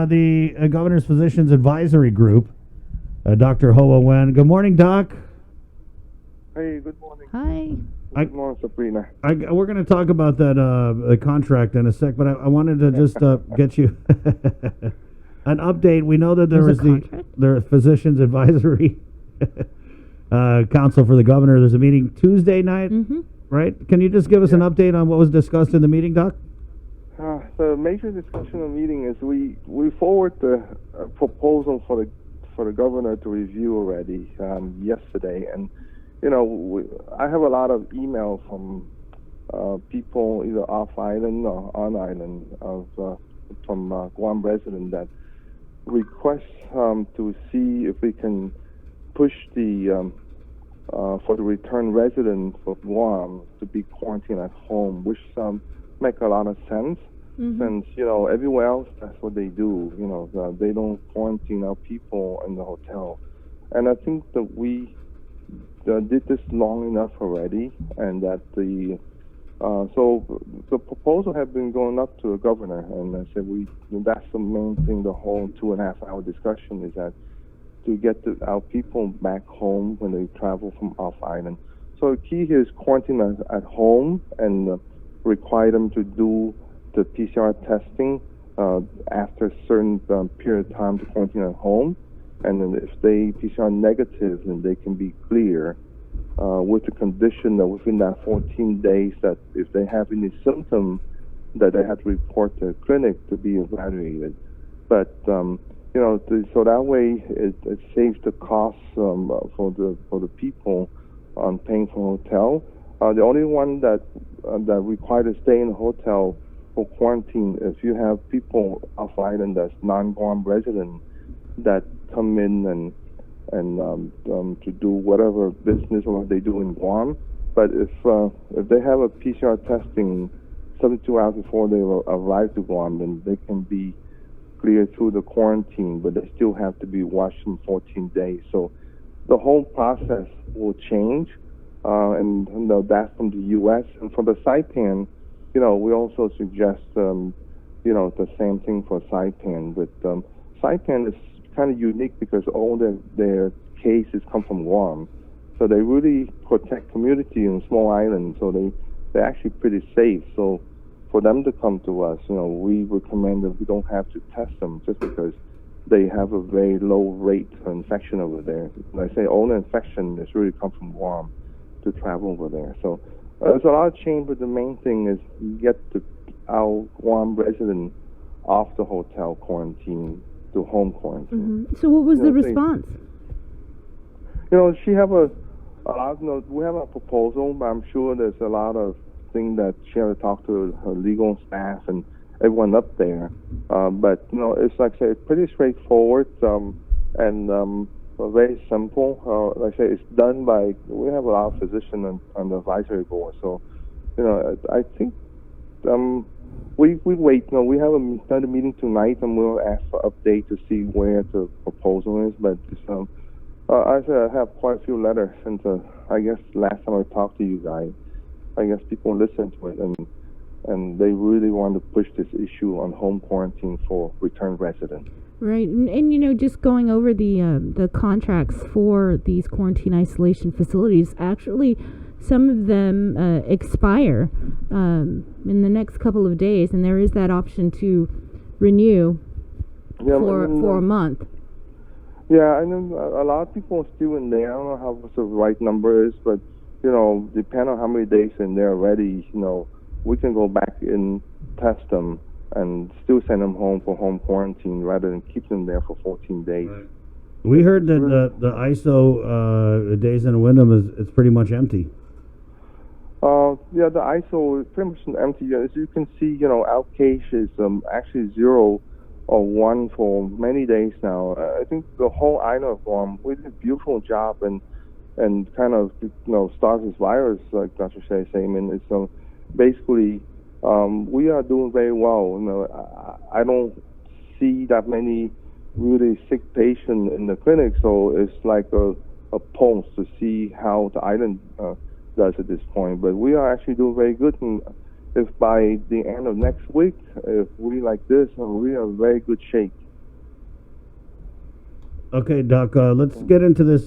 the Governor's Physicians Advisory Group, Dr. Hoa Nguyen. Good morning, Doc. Hey, good morning. Hi. Good morning, Sabrina. We're going to talk about that contract in a sec, but I wanted to just get you an update. We know that there was the Physicians Advisory Council for the Governor. There's a meeting Tuesday night, right? Can you just give us an update on what was discussed in the meeting, Doc? The major discussion of the meeting is we forward the proposal for the governor to review already yesterday, and I have a lot of email from people either off island or on island from Guam residents that request to see if we can push the for the return resident for Guam to be quarantined at home, which make a lot of sense. Since everywhere else that's what they do. They don't quarantine our people in the hotel, and I think that we did this long enough already, and that so the proposal had been going up to the governor, and I said that's the main thing. The whole 2.5 hour discussion is that to get our people back home when they travel from off island. So the key here is quarantine at home and require them to do the PCR testing after a certain period of time to quarantine at home, and then if they PCR negative, then they can be clear with the condition that within that 14 days that if they have any symptom that they have to report to the clinic to be evaluated. But so that way it saves the costs for the people on paying for hotel. The only one that required to stay in the hotel for quarantine, if you have people off island that's non-Guam resident that come in and to do whatever business or what they do in Guam, but if they have a PCR testing 72 hours before they arrive to Guam, then they can be cleared through the quarantine, but they still have to be watched in 14 days. So the whole process will change, and that's from the U.S. and from the Saipan. We also suggest, the same thing for Saipan. But Saipan is kind of unique because all their cases come from Guam. So they really protect community in small islands. So they're actually pretty safe. So for them to come to us, we recommend that we don't have to test them just because they have a very low rate of infection over there. When I say all the infection is really come from Guam to travel over there. So there's a lot of change, but the main thing is get our Guam resident off the hotel quarantine to home quarantine. So what was the response? She have a lot. We have a proposal, but I'm sure there's a lot of things that she had to talk to her legal staff and everyone up there. But it's like I say, it's pretty straightforward and very simple. Like I say, it's done by. We have a lot of physicians on the advisory board, so I think we wait. We have another meeting tonight, and we'll ask for update to see where the proposal is. But I have quite a few letters since I guess last time I talked to you guys. I guess people listen to it and they really want to push this issue on home quarantine for return residents. Right, and just going over the contracts for these quarantine isolation facilities, actually, some of them expire in the next couple of days, and there is that option to renew for a month. Yeah, I know a lot of people are still in there. I don't know what the right number is, but depending on how many days in there already, we can go back and test them and still send them home for home quarantine rather than keep them there for 14 days. Right. We heard that the ISO days in Wyndham is pretty much empty. The ISO is pretty much empty. As you can see, our case is actually 0 or 1 for many days now. I think the whole island of Guam, we did a beautiful job and kind of start this virus, like Dr. Shea saying, and it's basically. We are doing very well. I don't see that many really sick patients in the clinic, so it's like a pulse to see how the island does at this point. But we are actually doing very good, and if by the end of next week, if we like this, we are in very good shape. Okay, Doc, let's get into this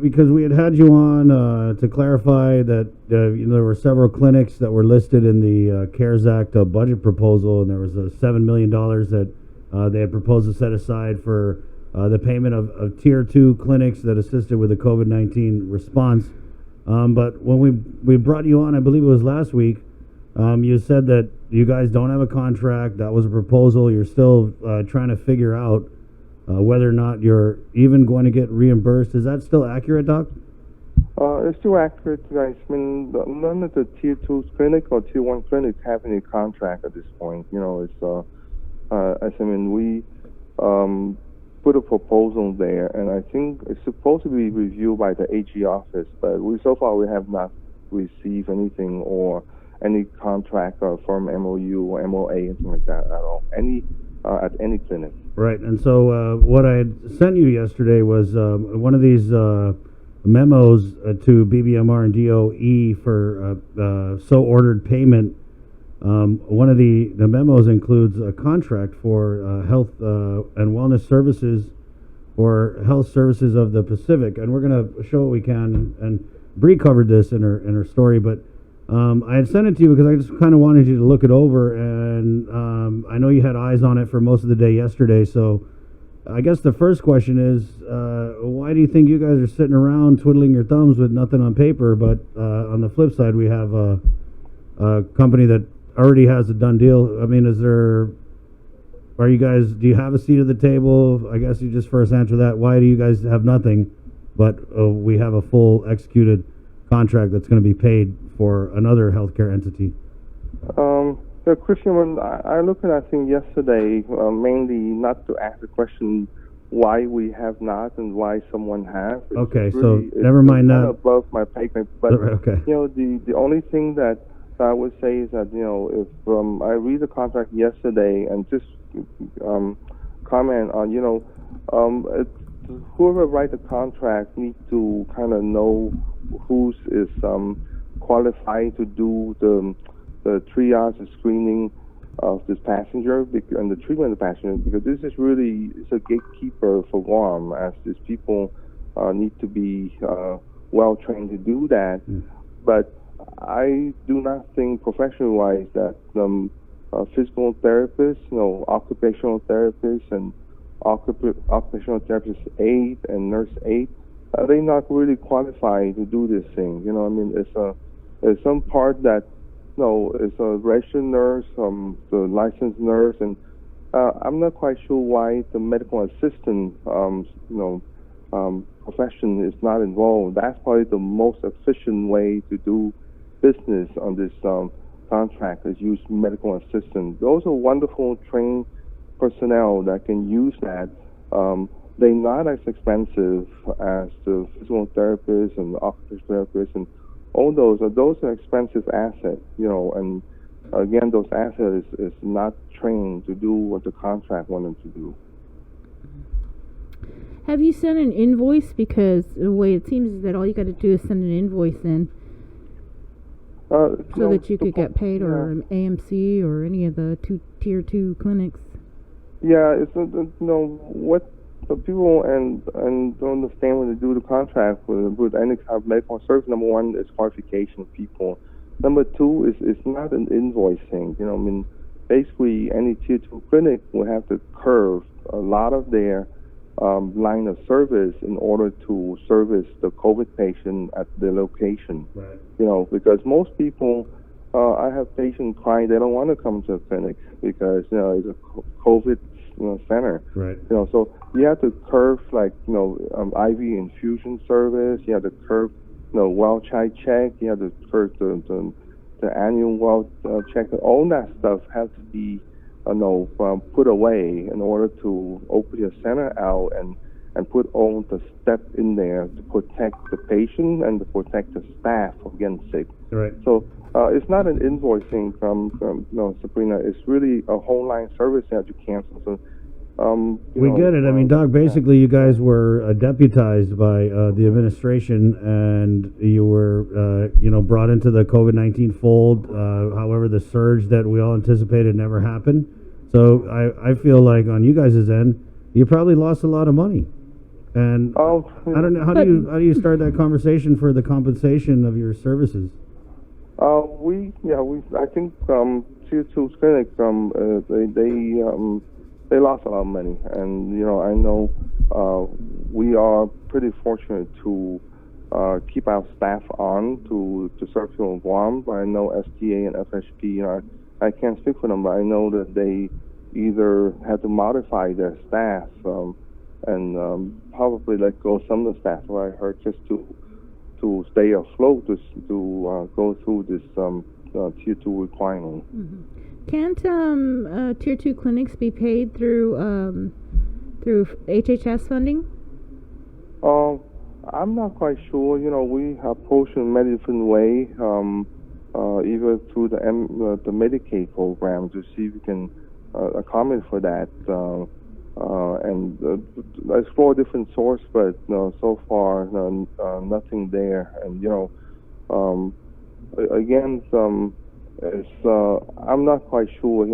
because we had you on to clarify that there were several clinics that were listed in the CARES Act budget proposal, and there was $7 million that they had proposed to set aside for the payment of Tier 2 clinics that assisted with the COVID-19 response. But when we brought you on, I believe it was last week, you said that you guys don't have a contract. That was a proposal. You're still trying to figure out whether or not you're even going to get reimbursed. Is that still accurate, Doc? It's still accurate, guys. I mean, none of the Tier 2 clinic or Tier 1 clinics have any contract at this point. You know, we put a proposal there, and I think it's supposed to be reviewed by the AG office, but so far we have not received anything or any contract from MOU or MOA, anything like that at all. At any clinic. Right, and so what I had sent you yesterday was one of these memos to BBMR and DOE for so ordered payment. One of the memos includes a contract for health and wellness services or health services of the Pacific, and we're going to show what we can. And Bree covered this in her story, but I had sent it to you because I just kind of wanted you to look it over, and I know you had eyes on it for most of the day yesterday, so I guess the first question is, why do you think you guys are sitting around twiddling your thumbs with nothing on paper, but on the flip side, we have a company that already has a done deal? I mean, do you have a seat at the table? I guess you just first answer that. Why do you guys have nothing, but we have a full executed contract that's going to be paid for another healthcare entity? Christian, when I looked at that thing yesterday, mainly not to ask the question why we have not and why someone has. Okay, so never mind that. Above my pay grade, but okay. You know, the only thing that I would say is that, you know, if I read the contract yesterday and just comment on, you know, whoever writes the contract needs to kind of know who is qualified to do the triage and screening of this passenger and the treatment of the passenger, because this is really a gatekeeper for Guam, as these people need to be well trained to do that. But I do not think professional-wise that physical therapists, you know, occupational therapists and occupational therapist aide and nurse aide, they're not really qualified to do this thing. You know, I mean, it's some part that, you know, it's a registered nurse, the licensed nurse, and I'm not quite sure why the medical assistant, profession is not involved. That's probably the most efficient way to do business on this contract, is use medical assistant. Those are wonderful trained personnel that can use that. They're not as expensive as the physical therapists and the occupational therapists, and all those are expensive assets, you know, and again, those assets is not trained to do what the contract wanted to do. Have you sent an invoice? Because the way it seems is that all you got to do is send an invoice in so that you could get paid, or an AMC or any of the Tier 2 clinics. Yeah, it's what the people and don't understand when they do the contract with any kind of medical service. Number one is qualification of people. Number two is it's not an invoicing. You know, I mean, basically any Tier 2 clinic will have to curve a lot of their line of service in order to service the COVID patient at the location. Right. You know, because most people, I have patients crying they don't want to come to a clinic because, you know, it's a COVID center. Right. You know, so you have to curve IV infusion service. You have to curve, well child check. You have to curve the annual well check. All that stuff has to be put away in order to open your center out and put all the steps in there to protect the patient and to protect the staff from getting sick. Right. So it's not an invoicing from Sabrina. It's really a whole line service that you cancel. So we get it. I mean, Doc, basically you guys were deputized by the administration, and you were brought into the COVID-19 fold. However, the surge that we all anticipated never happened. So I feel like on you guys' end, you probably lost a lot of money. And Oh, I don't know, how do you start that conversation for the compensation of your services? I think Tier 2 clinics they lost a lot of money, and I know we are pretty fortunate to keep our staff on to serve people in Guam. But I know STA and FHP. I can't speak for them, but I know that they either had to modify their staff and probably let go some of the staff. What I heard, just to stay afloat, to go through this Tier 2 requirement. Mm-hmm. Can't Tier 2 clinics be paid through HHS funding? I'm not quite sure. We approach in many different ways, either through the Medicaid program to see if we can accommodate for that, and explore different sources. But so far, nothing there. And again, I'm not quite sure.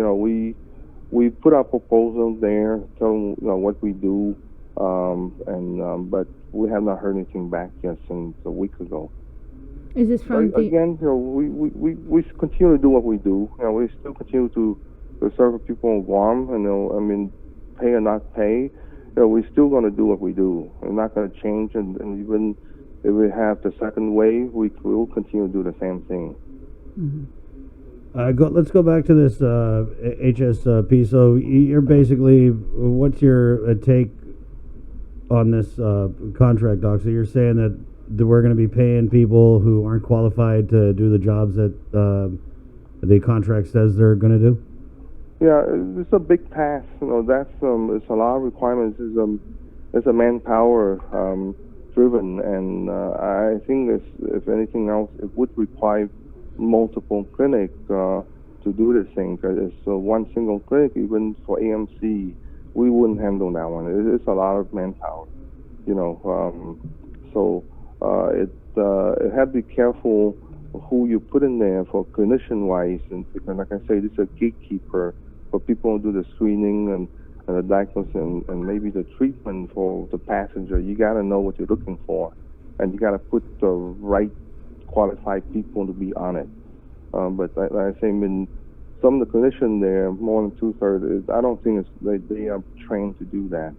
We put our proposal there, tell them what we do, but we have not heard anything back yet since a week ago. Is this from again? We continue to do what we do. We still continue to serve people in Guam. Pay or not pay, we're still going to do what we do. We're not going to change, and even if we have the second wave, we will continue to do the same thing. Mm-hmm. Let's go back to this HSP. So you're basically, what's your take on this contract, Doc? So you're saying that we're going to be paying people who aren't qualified to do the jobs that the contract says they're going to do? Yeah, it's a big task. That's it's a lot of requirements. It's a manpower driven, and I think if anything else, it would require multiple clinics to do this thing. Because it's one single clinic, even for AMC, we wouldn't handle that one. It's a lot of manpower, so it had to be careful who you put in there for clinician wise, and because like I say, this is a gatekeeper for people who do the screening and the diagnosis and maybe the treatment for the passenger. You got to know what you're looking for, and you got to put the right qualified people to be on it. But like I say, some of the clinicians there, more than 2/3, I don't think they are trained to do that.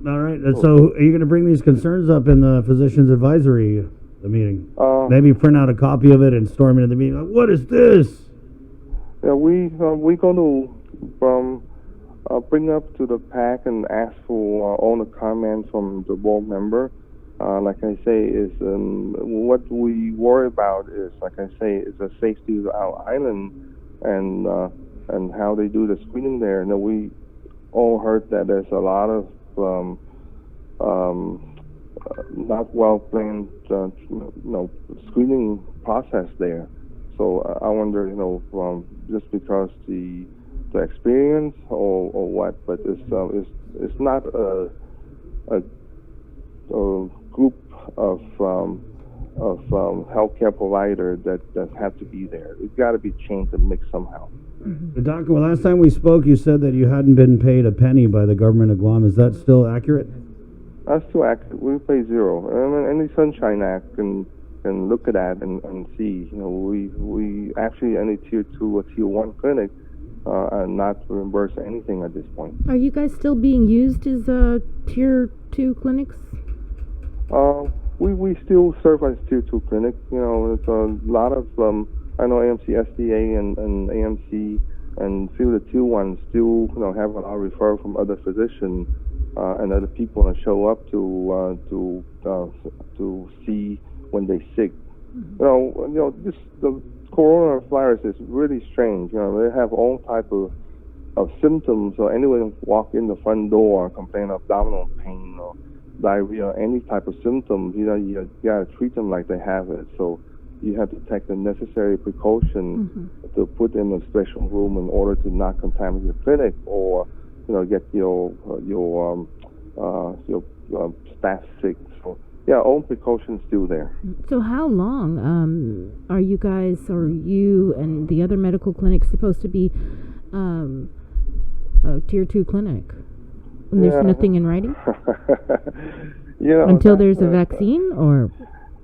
All right. So are you going to bring these concerns up in the physician's advisory meeting? Maybe print out a copy of it and storm into the meeting. Like, what is this? Yeah, we're going to bring up to the PAC and ask for all the comments from the board member. Like I say, is what we worry about is, like I say, is the safety of our island and how they do the screening there. Now, we all heard that there's a lot of not well planned screening process there. So I wonder, just because the experience or what, but it's not a group of healthcare provider that have to be there. It's got to be changed and mixed somehow. Mm-hmm. Doctor, well, last time we spoke, you said that you hadn't been paid a penny by the government of Guam. Is that still accurate? That's still accurate. We pay zero. Any Sunshine Act can look at that and see. We actually, any Tier 2 or Tier 1 clinic are not reimbursed anything at this point. Are you guys still being used as Tier 2 clinics? We still serve as Tier 2 clinic. It's a lot of I know AMC, SDA, and AMC, and few of the Tier 1 still have a lot of referral from other physicians and other people that show up to see when they sick. Mm-hmm. The coronavirus is really strange. They have all type of symptoms. So anyone walk in the front door and complain of abdominal pain or diarrhea, any type of symptoms, you gotta treat them like they have it. So you have to take the necessary precaution mm-hmm. to put them in a special room in order to not contaminate the clinic or get your staff sick. So yeah, all precautions still there. So how long are you guys, or you and the other medical clinics, supposed to be tier 2 clinic? And there's Yeah. nothing in writing You know, until that's, there's a vaccine, or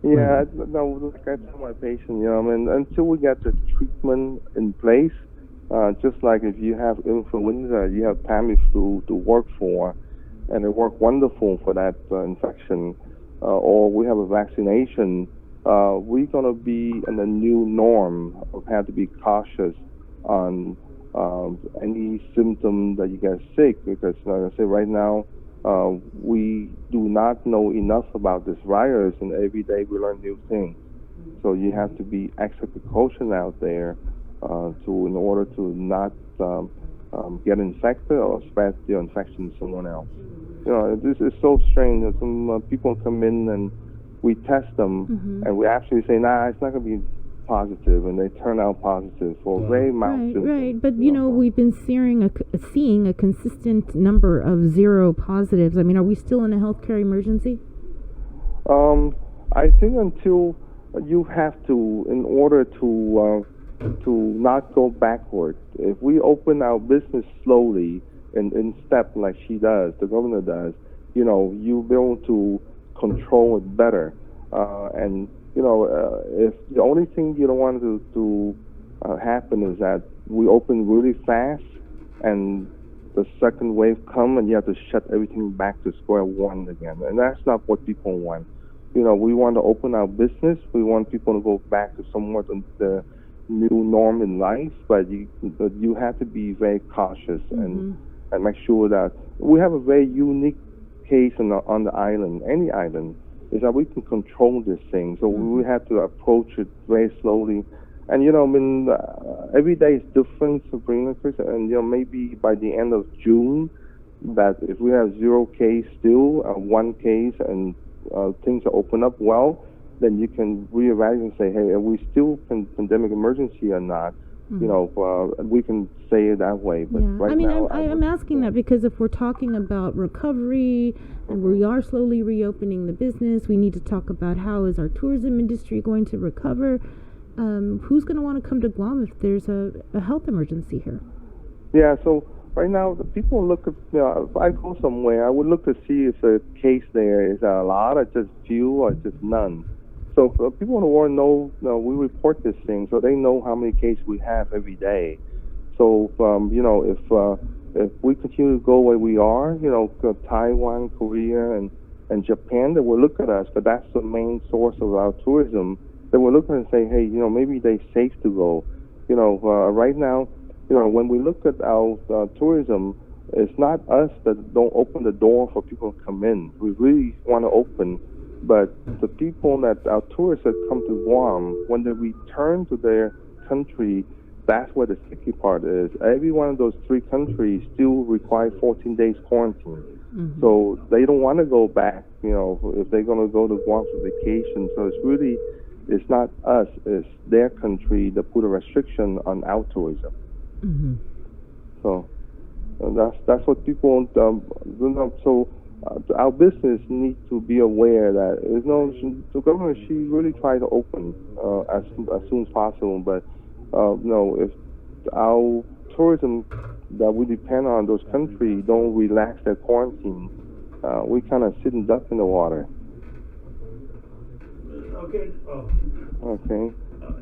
Yeah, no, like I tell my patient, I mean, until we get the treatment in place, just like if you have influenza, you have Tamiflu to work for, and it worked wonderful for that infection, or we have a vaccination, we're going to be in a new norm of have to be cautious on any symptom that you get sick, because like I say, right now, we do not know enough about this virus, and every day we learn new things. So you have to be extra precaution out there in order to not get infected or spread the infection to someone else. This is so strange. Some people come in and we test them, and we actually say, nah, it's not going to be positive, and they turn out positive for very mild symptoms. Right. But we've been seeing a consistent number of zero positives. I mean, are we still in a healthcare emergency? I think until you have to, in order to not go backward. If we open our business slowly and in step like she does, the governor does, you'll be able to control it better. And if the only thing you don't want to happen is that we open really fast and the second wave come and you have to shut everything back to square one again. And that's not what people want. We want to open our business. We want people to go back to somewhat the new norm in life, but you have to be very cautious and make sure that we have a very unique case on the island, any island, is that we can control this thing. So we have to approach it very slowly. And, every day is different, Sabrina, Chris, and, maybe by the end of June, that if we have 0 case still, 1 case, and things are open up well, then you can reevaluate and say, hey, are we still pandemic emergency or not? We can say it that way. But right now, I'm asking that because if we're talking about recovery and we are slowly reopening the business, we need to talk about how is our tourism industry going to recover. Who's going to want to come to Guam if there's a health emergency here? Yeah, so right now, the people look at, if I go somewhere, I would look to see if the case there is a lot or just few or just none. So people in the world know, we report this thing, so they know how many cases we have every day. So, if we continue to go where we are, Taiwan, Korea, and Japan, they will look at us, but that's the main source of our tourism. They will look at us and say, hey, maybe they're safe to go. Right now, when we look at our tourism, it's not us that don't open the door for people to come in. We really want to open. But the people our tourists that come to Guam, when they return to their country, that's where the sticky part is. Every one of those 3 countries still require 14 days quarantine. So they don't want to go back, if they're going to go to Guam for vacation. So it's not us, it's their country that put a restriction on our tourism. So that's what people so our business needs to be aware that the government, she really tries to open as soon as possible, but if our tourism that we depend on those countries don't relax their quarantine, we kind of sit and duck in the water. Okay. Okay.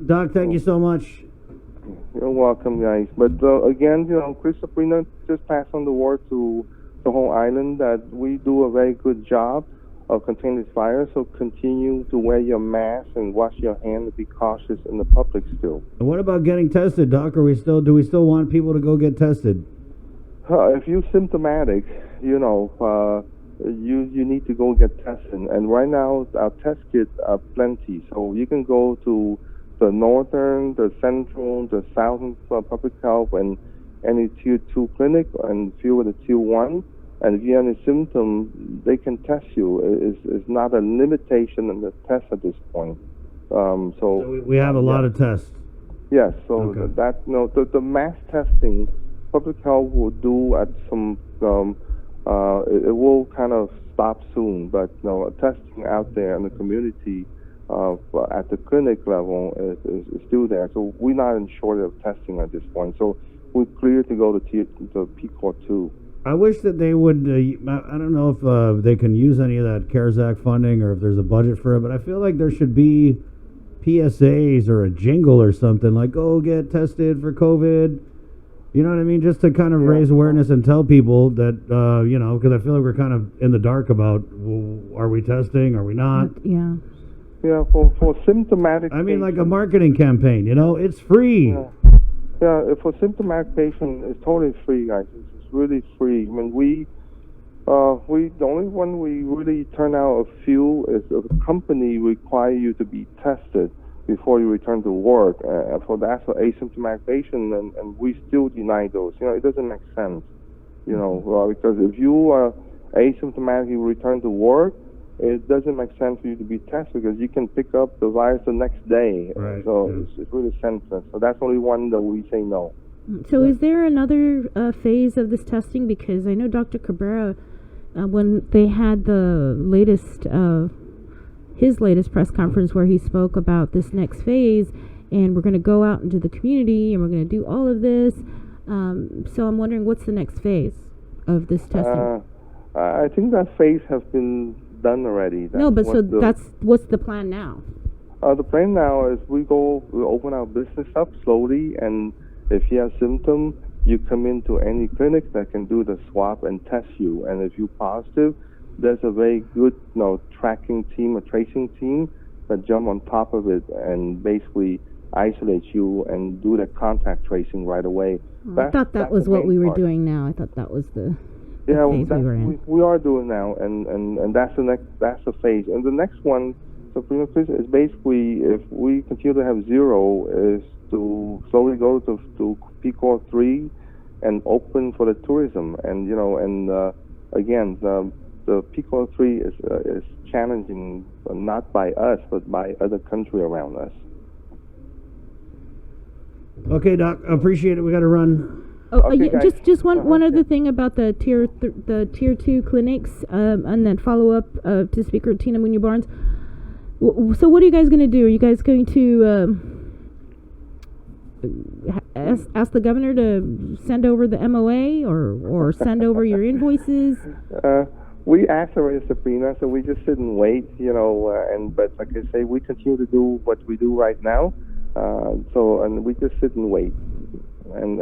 Doc, thank you so much. You're welcome, guys. But again, Chris Sabrina just passed on the word to the whole island that we do a very good job of containing this virus. So continue to wear your mask and wash your hands and be cautious in the public still. And what about getting tested, Doc? Do we still want people to go get tested? If you're symptomatic, you need to go get tested. And right now, our test kits are plenty. So you can go to the northern, the central, the southern public health, and any tier 2 clinic, and if you're with a tier 1, and if you have any symptom, they can test you. It's not a limitation on the test at this point. So we have a lot of tests. Yes. So okay. The mass testing, public health will do at some. It will kind of stop soon, but testing out there in the community at the clinic level is still there. So we're not in shortage of testing at this point. So we're clear to go to PCOR 2. I wish that they would. I don't know if they can use any of that CARES Act funding or if there's a budget for it, but I feel like there should be PSAs or a jingle or something like "Go get tested for COVID." You know what I mean? Just to kind of raise awareness and tell people that because I feel like we're kind of in the dark about are we testing, are we not? Yeah. Yeah, for symptomatic. I mean, like a marketing campaign. It's free. Yeah, for symptomatic patients, it's totally free, guys. It's really free. I mean, we the only one we really turn out a few is a company require you to be tested before you return to work. For asymptomatic patient, and we still deny those. It doesn't make sense. Because if you are asymptomatic, you return to work, it doesn't make sense for you to be tested because you can pick up the virus the next day. Right. So it's really senseless. So that's only one that we say no. So is there another phase of this testing? Because I know Dr. Cabrera, when they had the latest, his latest press conference where he spoke about this next phase, and we're going to go out into the community and we're going to do all of this. So I'm wondering, what's the next phase of this testing? I think that phase has been done already. What's the plan now? The plan now is we open our business up slowly, and if you have symptoms, you come into any clinic that can do the swab and test you. And if you're positive, there's a very good tracking team, a tracing team that jump on top of it and basically isolate you and do the contact tracing right away. I thought that was what we were doing now. I thought that was the phase we were in. We are doing now, and that's the phase. And the next one, Supreme Court, is basically if we continue to have zero, is to slowly go to PCOR 3 and open for the tourism. And again, the PCOR 3 is challenging, not by us but by other countries around us. Okay, Doc, appreciate it. We got to run. Just one other thing about the tier 2 clinics, and then follow up to Speaker Tina Munoz Barnes. So what are you guys going to do? Are you guys going to ask the governor to send over the MOA or send over your invoices? We asked already a subpoena, so we just sit and wait, but like I say, we continue to do what we do right now. And we just sit and wait. And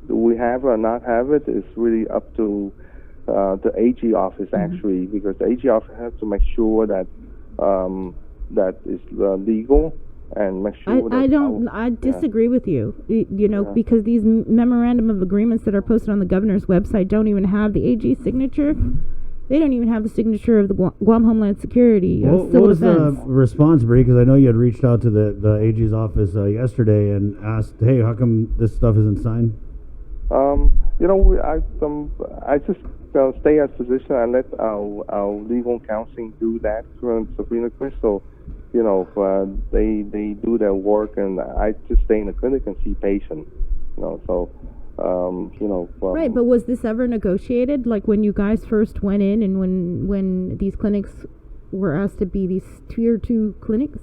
do we have or not have it is really up to the AG office, actually, because the AG office has to make sure that that is legal and make sure I disagree with you. Because these memorandum of agreements that are posted on the governor's website don't even have the AG signature. They don't even have the signature of the Guam Homeland Security. What was the response, Bree? Because I know you had reached out to the AG's office yesterday and asked, "Hey, how come this stuff isn't signed?" I just stay as physician and let our legal counseling do that through Sabrina Chris. So, they do their work, and I just stay in the clinic and see patients. Right, but was this ever negotiated? Like when you guys first went in, and when these clinics were asked to be these tier 2 clinics?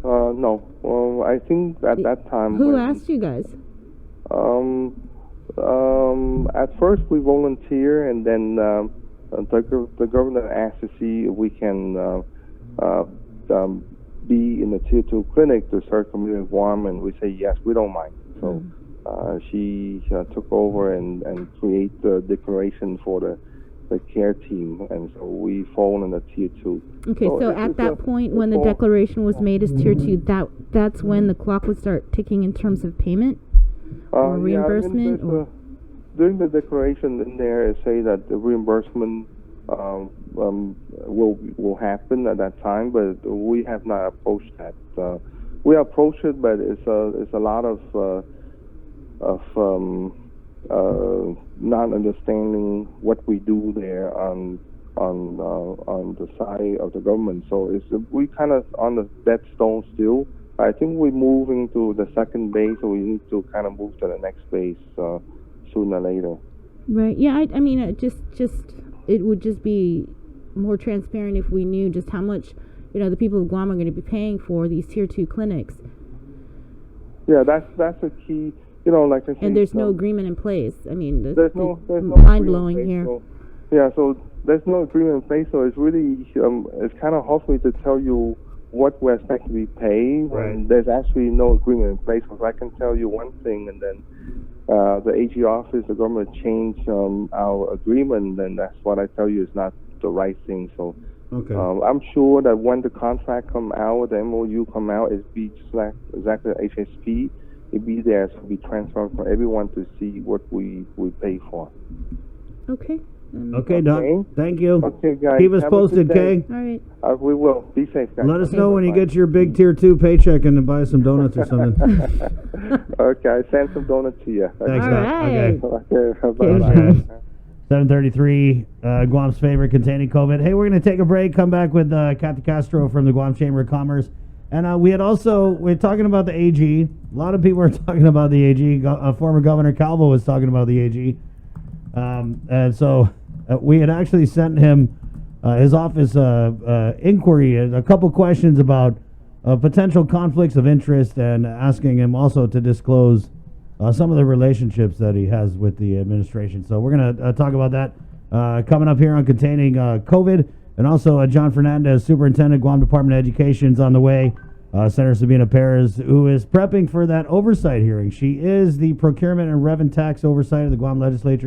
No. Well, I think at that time. Who asked you guys? At first we volunteer, and then the governor asked to see if we can be in the tier 2 clinic to serve community of Guam, and we say yes, we don't mind. So. She took over and create the declaration for the care team, and so we fall in the tier 2. Okay, so at that point, when the declaration was made as tier 2, that's when the clock would start ticking in terms of payment or reimbursement. During the declaration in there, it say that the reimbursement will happen at that time, but we have not approached that. We approached it, but it's a lot of not understanding what we do there on the side of the government. So we kind of on the dead stone still. I think we're moving to the second base, so we need to kind of move to the next base sooner or later. Right. Yeah. I mean, it would just be more transparent if we knew just how much the people of Guam are going to be paying for these tier 2 clinics. Yeah, that's a key. Like I said, And there's no agreement in place. I mean, there's no mind blowing here. So there's no agreement in place. So it's really it's kind of hard for me to tell you what we're expected to be paid. Right. And there's actually no agreement in place. Because I can tell you one thing, and then the AG office, the government changed our agreement, and that's what I tell you is not the right thing. So Okay. I'm sure that when the contract come out, the MOU come out, it'll be just like exactly the HSP. It'll be there, so it'll be transparent for everyone to see what we pay for. Okay. Okay, Doc. Okay. Thank you. Okay, guys. Keep us Have a posted, good day. Kay. All right. We will. Be safe, guys. Let us Okay, know when you bye-bye. get your big tier 2 paycheck and to buy some donuts or something. Okay, I send some donuts to you. Thanks, All Doc. right. Okay. Okay, Okay. bye-bye. 7:33, Guam's favorite containing COVID. Hey, we're going to take a break, come back with Kathy Castro from the Guam Chamber of Commerce. And we're talking about the AG. A lot of people are talking about the AG. Former Governor Calvo was talking about the AG. And so we had actually sent him, his office, inquiry, a couple questions about potential conflicts of interest and asking him also to disclose some of the relationships that he has with the administration. So we're going to talk about that coming up here on Containing COVID. And also John Fernandez, Superintendent, Guam Department of Education, is on the way. Senator Sabina Perez, who is prepping for that oversight hearing. She is the Procurement and Revenue Tax Oversight of the Guam Legislature.